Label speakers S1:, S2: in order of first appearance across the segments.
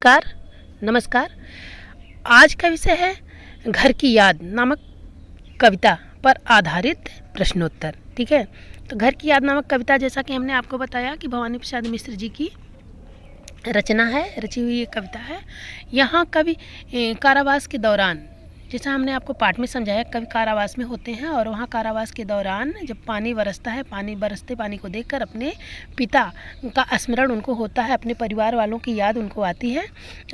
S1: Car नमस्कार। आज का विषय है घर की याद नामक कविता पर आधारित प्रश्नोत्तर। ठीक है, तो घर की याद नामक कविता जैसा कि हमने आपको बताया कि भवानी प्रसाद मिश्र जी की रचना है, रची हुई ये कविता है। यहाँ कवि कारावास के दौरान, जैसा हमने आपको पाठ में समझाया, कवि कारावास में होते हैं और वहाँ कारावास के दौरान जब पानी बरसता है, पानी को देखकर अपने पिता का स्मरण उनको होता है, अपने परिवार वालों की याद उनको आती है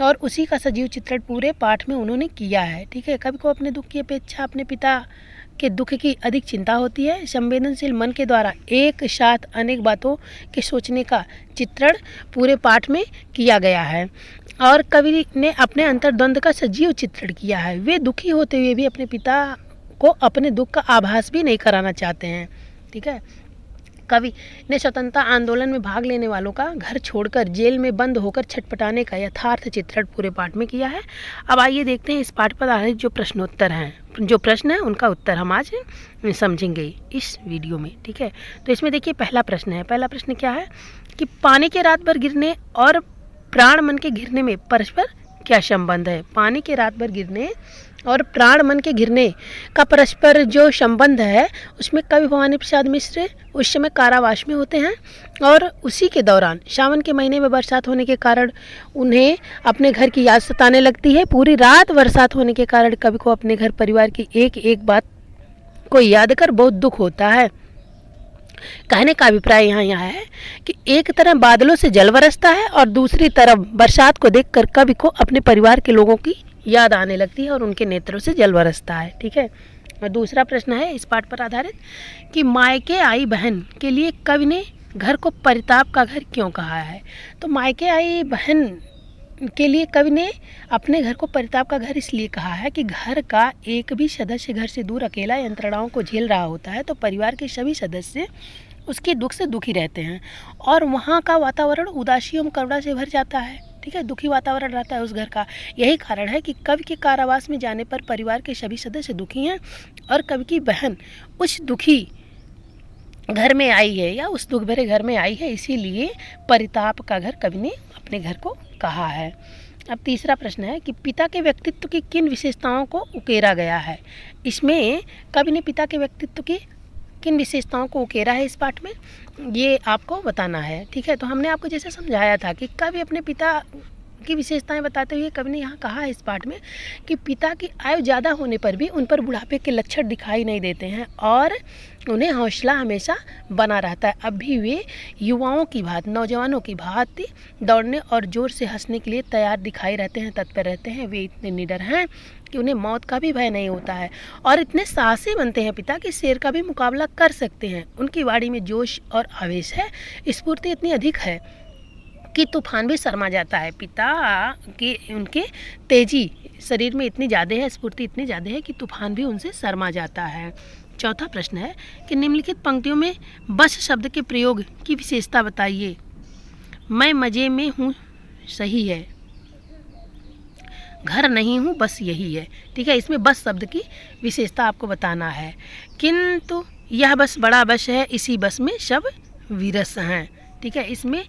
S1: और उसी का सजीव चित्रण पूरे पाठ में उन्होंने किया है। ठीक है, कवि को अपने दुख की अपेक्षा अपने पिता के दुख की अधिक चिंता होती है। संवेदनशील मन के द्वारा एक साथ अनेक बातों के सोचने का चित्रण पूरे पाठ में किया गया है और कवि ने अपने अंतर्द्वंद का सजीव चित्रण किया है। वे दुखी होते हुए भी अपने पिता को अपने दुख का आभास भी नहीं कराना चाहते हैं। ठीक है, कवि ने स्वतंत्रता आंदोलन में भाग लेने वालों का घर छोड़कर जेल में बंद होकर छटपटाने का यथार्थ चित्रण पूरे पाठ में किया है। अब आइए देखते हैं इस पाठ पर आधारित जो प्रश्नोत्तर हैं, जो प्रश्न है उनका उत्तर हम आज समझेंगे इस वीडियो में। ठीक है, तो इसमें देखिए पहला प्रश्न है। पहला प्रश्न क्या है कि पानी के रात भर गिरने और प्राण मन के घिरने में परस्पर क्या संबंध है। पानी के रात भर गिरने और प्राण मन के घिरने का परस्पर जो संबंध है, उसमें कवि भवानी प्रसाद मिश्र उस समय कारावास में होते हैं और उसी के दौरान सावन के महीने में बरसात होने के कारण उन्हें अपने घर की याद सताने लगती है। पूरी रात बरसात होने के कारण कवि को अपने घर परिवार की एक एक बात को याद कर बहुत दुख होता है। कहने का अभिप्राय यहाँ है कि एक तरफ बादलों से जल बरसता है और दूसरी तरफ बरसात को देखकर कवि को अपने परिवार के लोगों की याद आने लगती है और उनके नेत्रों से जल बरसता है। ठीक है, और दूसरा प्रश्न है इस पाठ पर आधारित कि मायके आई बहन के लिए कवि ने घर को परिताप का घर क्यों कहा है। तो मायके आई बहन के लिए कवि ने अपने घर को परिताप का घर इसलिए कहा है कि घर का एक भी सदस्य घर से दूर अकेला यंत्रणाओं को झेल रहा होता है, तो परिवार के सभी सदस्य उसके दुख से दुखी रहते हैं और वहाँ का वातावरण उदासी एवं करुणा से भर जाता है। ठीक है, दुखी वातावरण रहता है उस घर का। यही कारण है कि कवि के कारावास में जाने पर परिवार के सभी सदस्य दुखी हैं और कवि की बहन उस दुखी घर में आई है या उस दुख भरे घर में आई है, इसीलिए परिताप का घर कवि ने अपने घर को कहा है। अब तीसरा प्रश्न है कि पिता के व्यक्तित्व की किन विशेषताओं को उकेरा गया है। इसमें कवि ने पिता के व्यक्तित्व की किन विशेषताओं को उकेरा है इस पाठ में, ये आपको बताना है। ठीक है, तो हमने आपको जैसे समझाया था कि कवि अपने पिता की विशेषताएं बताते हुए कवि ने यहाँ कहा है इस पाठ में कि पिता की आयु ज़्यादा होने पर भी उन पर बुढ़ापे के लक्षण दिखाई नहीं देते हैं और उन्हें हौसला हमेशा बना रहता है। अब भी वे युवाओं की भांति, नौजवानों की भांति दौड़ने और जोर से हंसने के लिए तैयार दिखाई रहते हैं, तत्पर रहते हैं। वे इतने निडर हैं कि उन्हें मौत का भी भय नहीं होता है और इतने साहसी बनते हैं पिता कि शेर का भी मुकाबला कर सकते हैं। उनकी वाणी में जोश और आवेश है, स्फूर्ति इतनी अधिक है कि तूफान भी शर्मा जाता है। पिता की उनके तेजी शरीर में इतनी ज़्यादा है, स्फूर्ति इतनी ज़्यादा है कि तूफान भी उनसे शर्मा जाता है। चौथा प्रश्न है कि निम्नलिखित पंक्तियों में बस शब्द के प्रयोग की विशेषता बताइए। मैं मज़े में हूँ सही है, घर नहीं हूँ बस यही है। ठीक है, इसमें बस शब्द की विशेषता आपको बताना है। किंतु यह बस बड़ा बस है, इसी बस में सब विरस हैं। ठीक है, इसमें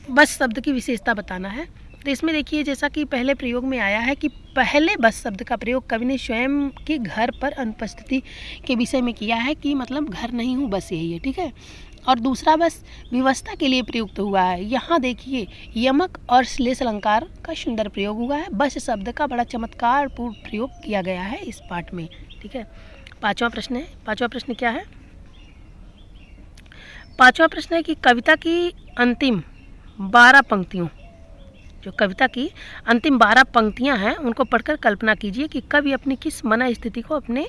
S1: बस शब्द की विशेषता बताना है। तो इसमें देखिए जैसा कि पहले प्रयोग में आया है कि पहले बस शब्द का प्रयोग कवि ने स्वयं के घर पर अनुपस्थिति के विषय में किया है कि मतलब घर नहीं हूँ बस यही है। ठीक है, और दूसरा बस व्यवस्था के लिए प्रयुक्त हुआ है। यहाँ देखिए यमक और श्लेष अलंकार का सुंदर प्रयोग हुआ है। बस शब्द का बड़ा चमत्कार पूर्ण प्रयोग किया गया है इस पाठ में। ठीक है, पाँचवा प्रश्न है। पाँचवा प्रश्न क्या है? पाँचवा प्रश्न है कि कविता की अंतिम 12 पंक्तियों, जो कविता की अंतिम 12 पंक्तियां हैं, उनको पढ़कर कल्पना कीजिए कि कवि अपनी किस मन स्थिति को अपने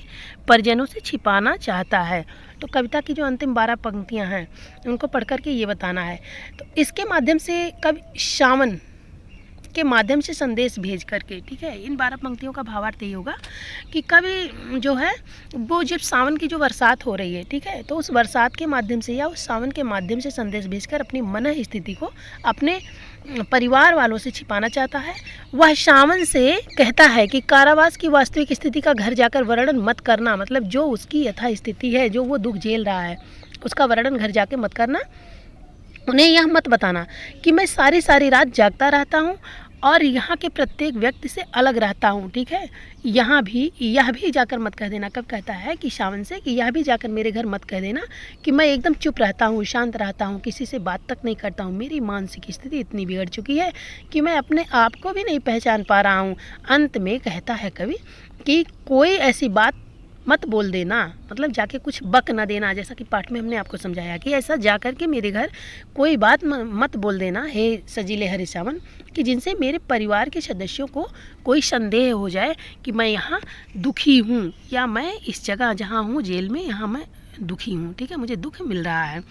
S1: परिजनों से छिपाना चाहता है। तो कविता की जो अंतिम 12 पंक्तियां हैं उनको पढ़कर के ये बताना है। तो इसके माध्यम से कवि सावन के माध्यम से संदेश भेज करके, ठीक है, इन 12 पंक्तियों का भावार्थ यही होगा कि कवि जो है वो जब सावन की जो बरसात हो रही है, ठीक है, तो उस बरसात के माध्यम से या उस सावन के माध्यम से संदेश भेजकर अपनी मन स्थिति को अपने परिवार वालों से छिपाना चाहता है। वह सावन से कहता है कि कारावास की वास्तविक स्थिति का घर जाकर वर्णन मत करना, मतलब जो उसकी यथा स्थिति है, जो वो दुख झेल रहा है, उसका वर्णन घर जाके मत करना। उन्हें यह मत बताना कि मैं सारी सारी रात जागता रहता हूँ और यहाँ के प्रत्येक व्यक्ति से अलग रहता हूँ, ठीक है। यह भी जाकर मत कह देना। कब कहता है कि सावन से, कि यह भी जाकर मेरे घर मत कह देना कि मैं एकदम चुप रहता हूँ, शांत रहता हूँ, किसी से बात तक नहीं करता हूँ, मेरी मानसिक स्थिति इतनी बिगड़ चुकी है कि मैं अपने आप को भी नहीं पहचान पा रहा हूँ। अंत में कहता है कवि कि कोई ऐसी बात मत बोल देना, मतलब जाके कुछ बक ना देना, जैसा कि पाठ में हमने आपको समझाया कि ऐसा जाकर के मेरे घर कोई बात मत बोल देना हे सजीले हरे सावन, कि जिनसे मेरे परिवार के सदस्यों को कोई संदेह हो जाए कि मैं यहाँ दुखी हूँ, या मैं इस जगह जहाँ हूँ जेल में, यहाँ मैं दुखी हूँ, ठीक है, मुझे दुख मिल रहा है।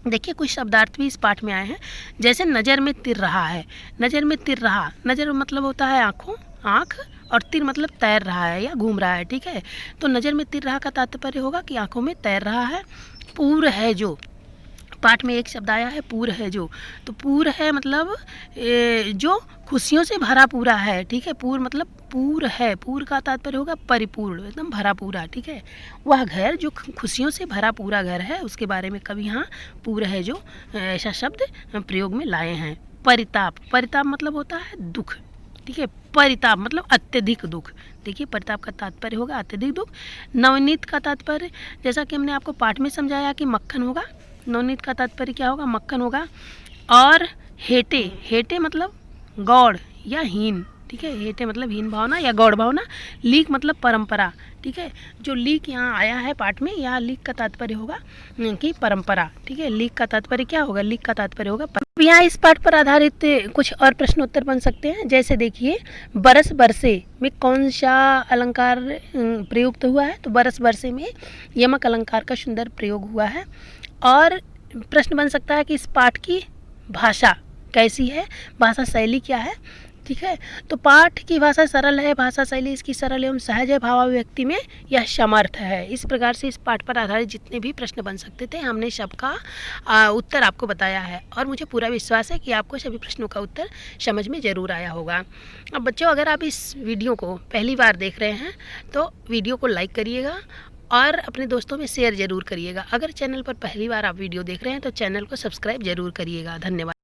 S1: देखिए कुछ शब्दार्थ भी इस पाठ में आए हैं, जैसे नज़र में तिर रहा है। नज़र में तिर रहा, नज़र मतलब होता है आँखों, आँख, और तिर मतलब तैर रहा है या घूम रहा है, ठीक है। तो नज़र में तिर रहा का तात्पर्य होगा कि आँखों में तैर रहा है। पूर है जो, पाठ में एक शब्द आया है पूर है जो, तो पूर है मतलब जो खुशियों से भरा पूरा है, ठीक है। पूर मतलब पूर है, पूर का तात्पर्य होगा परिपूर्ण, एकदम भरा पूरा, ठीक है। वह घर जो खुशियों से भरा पूरा घर है, उसके बारे में कभी यहाँ पूर है जो ऐसा शब्द प्रयोग में लाए हैं। परिताप, परिताप मतलब होता है दुख, ठीक है। परिताप मतलब अत्यधिक दुख, देखिए परिताप का तात्पर्य होगा अत्यधिक दुख। नवनीत का तात्पर्य, जैसा कि हमने आपको पाठ में समझाया कि मक्खन होगा, नवनीत का तात्पर्य क्या होगा, मक्खन होगा। और हेटे, हेटे मतलब गौड़ या हीन, ठीक है, हेटे मतलब हीन भावना या गौड़ भावना। लीक मतलब परंपरा, ठीक है। जो लीक यहाँ आया है पाठ में, यहाँ लीक का तात्पर्य होगा कि परंपरा, ठीक है। लीक का तात्पर्य क्या होगा, लीक का तात्पर्य होगा। यहाँ इस पाठ पर आधारित कुछ और प्रश्नोत्तर बन सकते हैं, जैसे देखिए बरस बरसे में कौन सा अलंकार प्रयुक्त हुआ है, तो बरस बरसे में यमक अलंकार का सुंदर प्रयोग हुआ है। और प्रश्न बन सकता है कि इस पाठ की भाषा कैसी है, भाषा शैली क्या है, ठीक है। तो पाठ की भाषा सरल है, भाषा शैली इसकी सरल एवं सहज है, भावाभिव्यक्ति में यह समर्थ है। इस प्रकार से इस पाठ पर आधारित जितने भी प्रश्न बन सकते थे हमने सबका उत्तर आपको बताया है, और मुझे पूरा विश्वास है कि आपको सभी प्रश्नों का उत्तर समझ में ज़रूर आया होगा। अब बच्चों, अगर आप इस वीडियो को पहली बार देख रहे हैं तो वीडियो को लाइक करिएगा और अपने दोस्तों में शेयर ज़रूर करिएगा। अगर चैनल पर पहली बार आप वीडियो देख रहे हैं तो चैनल को सब्सक्राइब ज़रूर करिएगा। धन्यवाद।